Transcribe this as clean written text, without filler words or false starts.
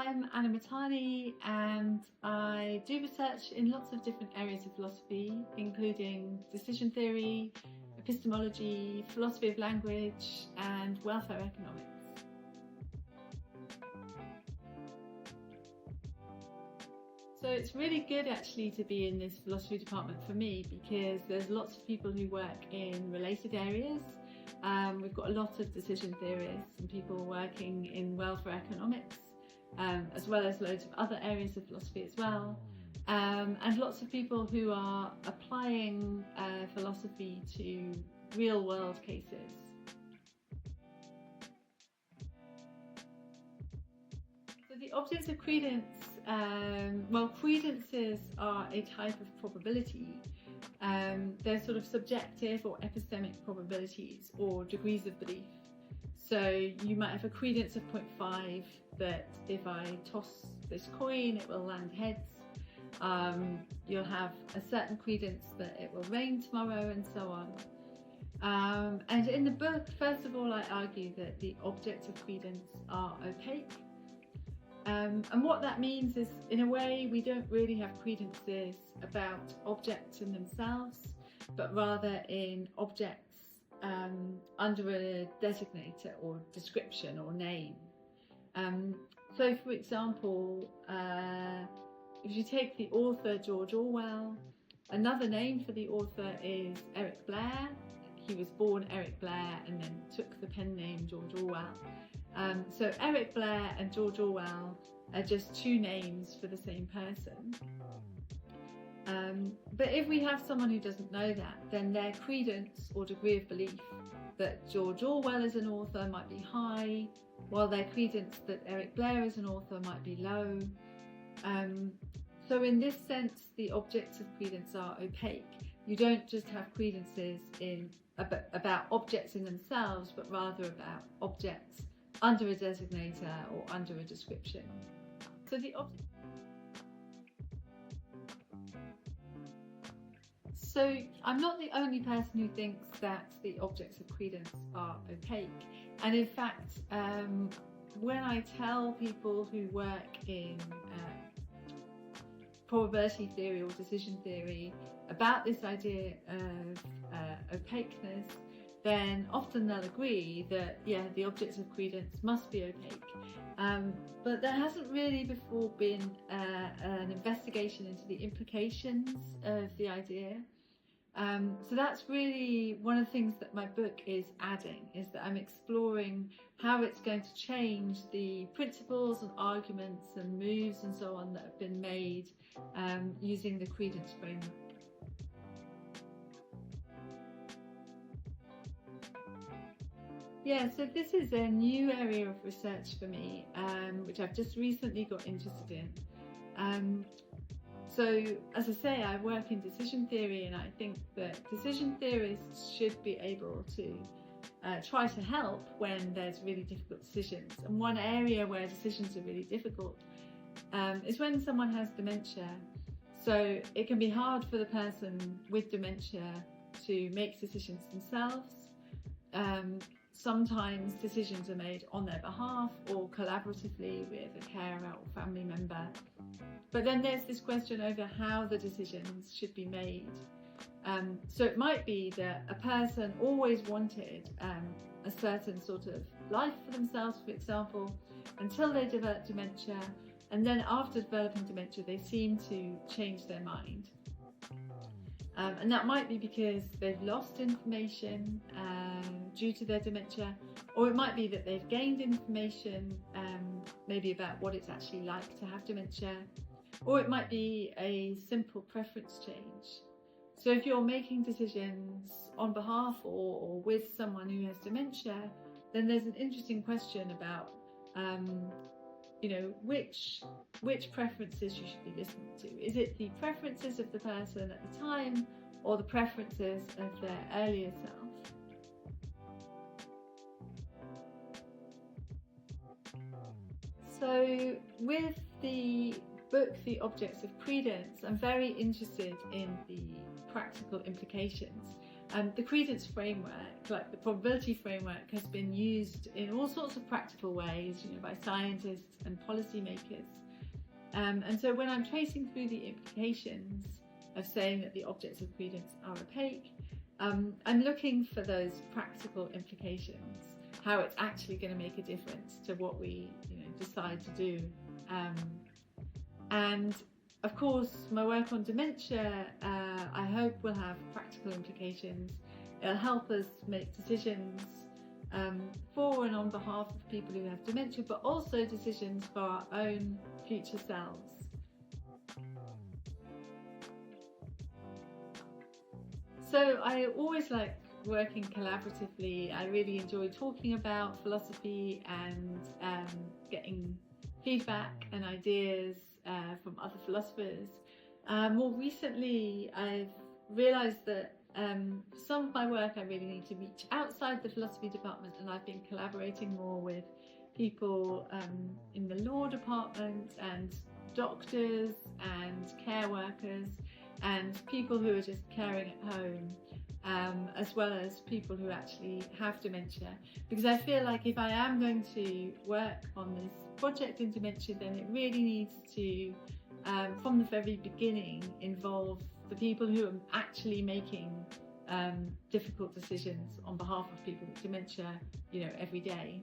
I'm Anna Mahtani and I do research in lots of different areas of philosophy, including decision theory, epistemology, philosophy of language and welfare economics. So it's really good actually to be in this philosophy department for me because there's lots of people who work in related areas. We've got a lot of decision theorists and people working in welfare economics, as well as loads of other areas of philosophy as well, and lots of people who are applying philosophy to real world cases. So the objects of credence, well, credences are a type of probability. They're sort of subjective or epistemic probabilities or degrees of belief. So you might have a credence of 0.5 that if I toss this coin it will land heads. You'll have a certain credence that it will rain tomorrow and so on. And in the book, first of all, I argue that the objects of credence are opaque. And what that means is, in a way, we don't really have credences about objects in themselves, but rather in objects under a designator or description or name. So, for example, if you take the author George Orwell, another name for the author is Eric Blair. He was born Eric Blair and then took the pen name George Orwell. So Eric Blair and George Orwell are just two names for the same person. But if we have someone who doesn't know that, then their credence or degree of belief that George Orwell is an author might be high, while their credence that Eric Blair is an author might be low. So in this sense, the objects of credence are opaque. You don't just have credences about objects in themselves, but rather about objects under a designator or under a description. So I'm not the only person who thinks that the objects of credence are opaque. And in fact, when I tell people who work in probability theory or decision theory about this idea of opaqueness, then often they'll agree that, yeah, the objects of credence must be opaque. But there hasn't really before been an investigation into the implications of the idea. So that's really one of the things that my book is adding, is that I'm exploring how it's going to change the principles and arguments and moves and so on that have been made using the credence framework. Yeah, so this is a new area of research for me, which I've just recently got interested in. So, as I say, I work in decision theory, and I think that decision theorists should be able to try to help when there's really difficult decisions. And one area where decisions are really difficult is when someone has dementia. So it can be hard for the person with dementia to make decisions themselves. Sometimes decisions are made on their behalf or collaboratively with a carer or family member. But then there's this question over how the decisions should be made. So it might be that a person always wanted a certain sort of life for themselves, for example, until they develop dementia, and then after developing dementia they seem to change their mind. And that might be because they've lost information due to their dementia, or it might be that they've gained information maybe about what it's actually like to have dementia, or it might be a simple preference change. So if you're making decisions on behalf or with someone who has dementia, then there's an interesting question about which preferences you should be listening to. Is it the preferences of the person at the time or the preferences of their earlier self? So with the book, The Objects of Credence, I'm very interested in the practical implications. The credence framework, like the probability framework, has been used in all sorts of practical ways, by scientists and policymakers. And so when I'm tracing through the implications of saying that the objects of credence are opaque, I'm looking for those practical implications, how it's actually going to make a difference to what we decide to do. And of course, my work on dementia, I hope will have practical implications. It'll help us make decisions for and on behalf of people who have dementia, but also decisions for our own future selves. So I always like working collaboratively. I really enjoy talking about philosophy and getting feedback and ideas from other philosophers. More recently, I've realised that for some of my work I really need to reach outside the philosophy department, and I've been collaborating more with people in the law department and doctors and care workers and people who are just caring at home, as well as people who actually have dementia, because I feel like if I am going to work on this project in dementia, then it really needs to, from the very beginning, involve the people who are actually making difficult decisions on behalf of people with dementia, every day.